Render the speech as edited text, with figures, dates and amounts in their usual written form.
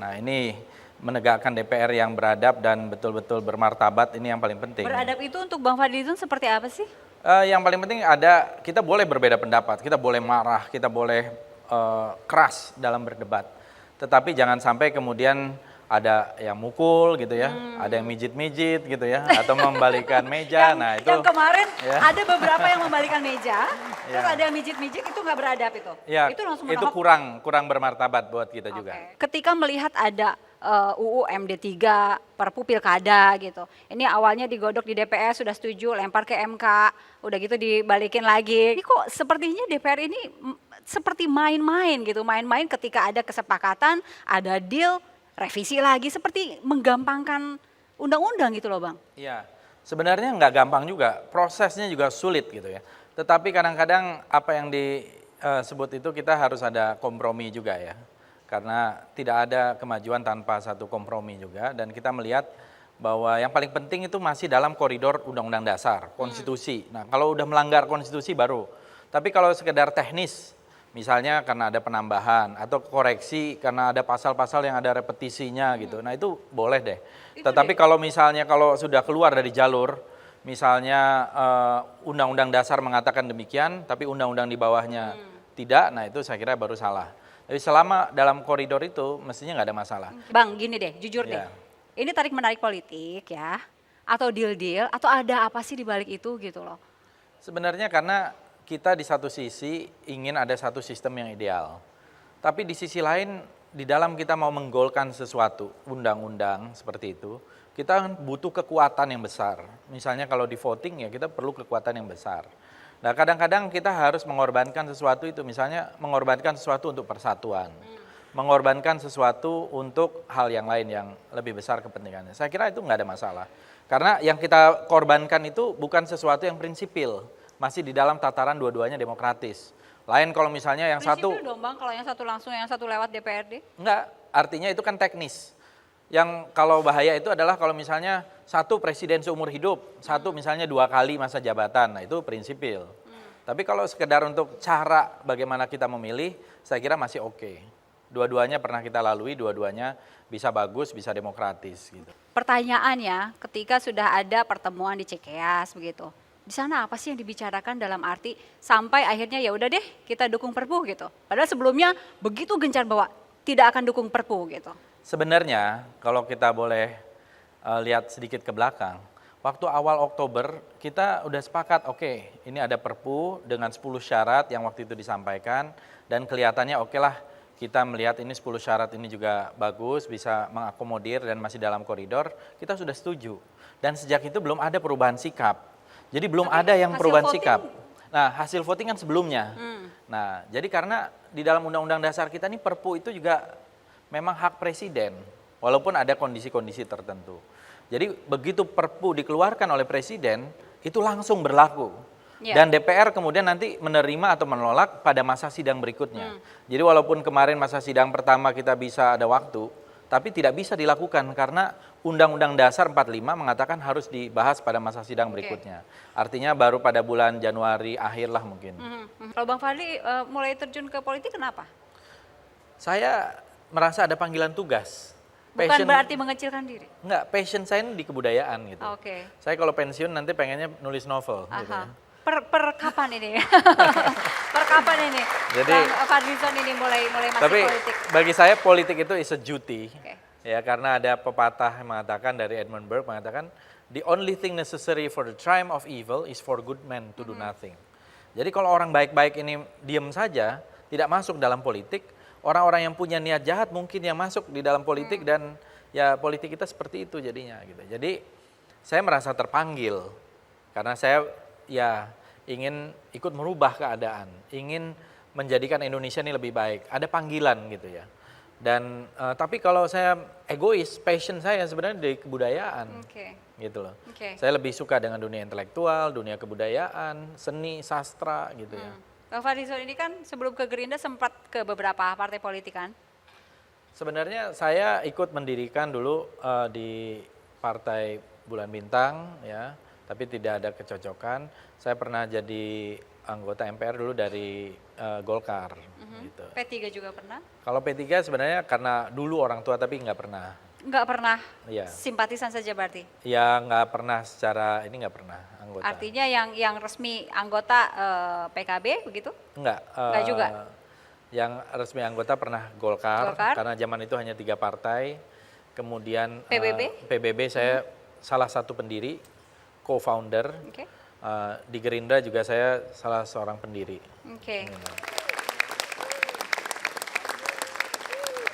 Nah ini menegakkan DPR yang beradab dan betul-betul bermartabat ini yang paling penting. Beradab itu untuk Bang Fadlizon seperti apa sih? Yang paling penting kita boleh berbeda pendapat, kita boleh marah, kita boleh keras dalam berdebat. Tetapi jangan sampai kemudian ada yang mukul gitu ya, ada yang mijit-mijit gitu ya, atau membalikan meja. Nah itu. Yang kemarin ya. ada beberapa yang membalikan meja, terus ada yang mijit-mijit, itu nggak beradab itu. Ya, Itu langsung itu menolak. kurang bermartabat buat kita juga. Ketika melihat ada UU MD3, Perpu Pilkada gitu. Ini awalnya digodok di DPR, sudah setuju, lempar ke MK, udah gitu dibalikin lagi. Ini kok sepertinya DPR ini seperti main-main gitu, main-main ketika ada kesepakatan, ada deal, revisi lagi, seperti menggampangkan undang-undang gitu loh Bang. Iya, sebenarnya nggak gampang juga, prosesnya juga sulit gitu ya. Tetapi kadang-kadang apa yang disebut itu kita harus ada kompromi juga ya. Karena tidak ada kemajuan tanpa satu kompromi juga, dan kita melihat bahwa yang paling penting itu masih dalam koridor undang-undang dasar, konstitusi. Nah kalau udah melanggar konstitusi baru, tapi kalau sekedar teknis, misalnya karena ada penambahan atau koreksi karena ada pasal-pasal yang ada repetisinya gitu. Nah itu boleh deh. Tetapi kalau misalnya kalau sudah keluar dari jalur, misalnya undang-undang dasar mengatakan demikian, tapi undang-undang di bawahnya tidak, nah itu saya kira baru salah. Tapi selama dalam koridor itu mestinya nggak ada masalah. Bang gini deh, jujur deh, ini tarik menarik politik ya, atau deal-deal, atau ada apa sih di balik itu gitu loh. Sebenarnya karena kita di satu sisi ingin ada satu sistem yang ideal. Tapi di sisi lain, di dalam kita mau menggolkan sesuatu, undang-undang seperti itu, kita butuh kekuatan yang besar. Misalnya kalau di voting ya kita perlu kekuatan yang besar. Nah kadang-kadang kita harus mengorbankan sesuatu itu, misalnya mengorbankan sesuatu untuk persatuan. Mengorbankan sesuatu untuk hal yang lain yang lebih besar kepentingannya. Saya kira itu nggak ada masalah. Karena yang kita korbankan itu bukan sesuatu yang prinsipil. Masih di dalam tataran dua-duanya demokratis. Lain kalau misalnya yang satu... Prinsipil dong Bang, kalau yang satu langsung, yang satu lewat DPRD? Enggak, artinya itu kan teknis. Yang kalau bahaya itu adalah kalau misalnya satu presiden seumur hidup, satu misalnya 2 kali masa jabatan, nah itu prinsipil. Tapi kalau sekedar untuk cara bagaimana kita memilih, saya kira masih oke. Dua-duanya pernah kita lalui, dua-duanya bisa bagus, bisa demokratis gitu. Pertanyaannya, ketika sudah ada pertemuan di Cikeas begitu, di sana apa sih yang dibicarakan dalam arti sampai akhirnya ya udah deh kita dukung Perpu gitu. Padahal sebelumnya begitu gencar bahwa tidak akan dukung Perpu gitu. Sebenarnya kalau kita boleh lihat sedikit ke belakang, waktu awal Oktober kita udah sepakat oke, ini ada Perpu dengan 10 syarat yang waktu itu disampaikan dan kelihatannya oke lah kita melihat ini 10 syarat ini juga bagus, bisa mengakomodir dan masih dalam koridor, kita sudah setuju. Dan sejak itu belum ada perubahan sikap. Jadi belum ada yang perubahan sikap. Nah hasil voting kan sebelumnya. Nah jadi karena di dalam undang-undang dasar kita ini Perpu itu juga memang hak presiden. Walaupun ada kondisi-kondisi tertentu. Jadi begitu Perpu dikeluarkan oleh presiden itu langsung berlaku. Dan DPR kemudian nanti menerima atau menolak pada masa sidang berikutnya. Jadi walaupun kemarin masa sidang pertama kita bisa ada waktu, tapi tidak bisa dilakukan karena Undang-Undang Dasar 45 mengatakan harus dibahas pada masa sidang berikutnya. Artinya baru pada bulan Januari akhir lah mungkin. Kalau Bang Fadli mulai terjun ke politik kenapa? Saya merasa ada panggilan tugas. Bukan berarti mengecilkan diri? Enggak, passion saya di kebudayaan gitu. Saya kalau pensiun nanti pengennya nulis novel gitu ya. Per kapan ini? Per kapan ini? Jadi Bang Fadlizon ini mulai masuk tapi politik? Bagi saya politik itu is a duty. Ya karena ada pepatah mengatakan dari Edmund Burke mengatakan the only thing necessary for the triumph of evil is for good men to do nothing. Jadi kalau orang baik-baik ini diam saja, tidak masuk dalam politik, orang-orang yang punya niat jahat mungkin yang masuk di dalam politik dan ya politik kita seperti itu jadinya gitu. Jadi saya merasa terpanggil karena saya ya ingin ikut merubah keadaan, ingin menjadikan Indonesia ini lebih baik. Ada panggilan gitu ya. Dan tapi kalau saya egois, passion saya sebenarnya dari kebudayaan, gitu loh. Saya lebih suka dengan dunia intelektual, dunia kebudayaan, seni, sastra, gitu ya. Bang Fadlizon ini kan sebelum ke Gerindra sempat ke beberapa partai politik kan? Sebenarnya saya ikut mendirikan dulu di Partai Bulan Bintang, ya, tapi tidak ada kecocokan. Saya pernah jadi anggota MPR dulu dari Golkar. Gitu. P3 juga pernah? Kalau P3 sebenarnya karena dulu orang tua tapi nggak pernah. Nggak pernah Iya. simpatisan saja berarti? Ya nggak pernah secara ini nggak pernah anggota. Artinya yang resmi anggota PKB begitu? Nggak. Nggak juga? Yang resmi anggota pernah Golkar, Golkar? karena zaman itu hanya 3 partai. Kemudian PBB? PBB saya salah satu pendiri, co-founder. Oke. Di Gerindra juga saya salah seorang pendiri. Oke.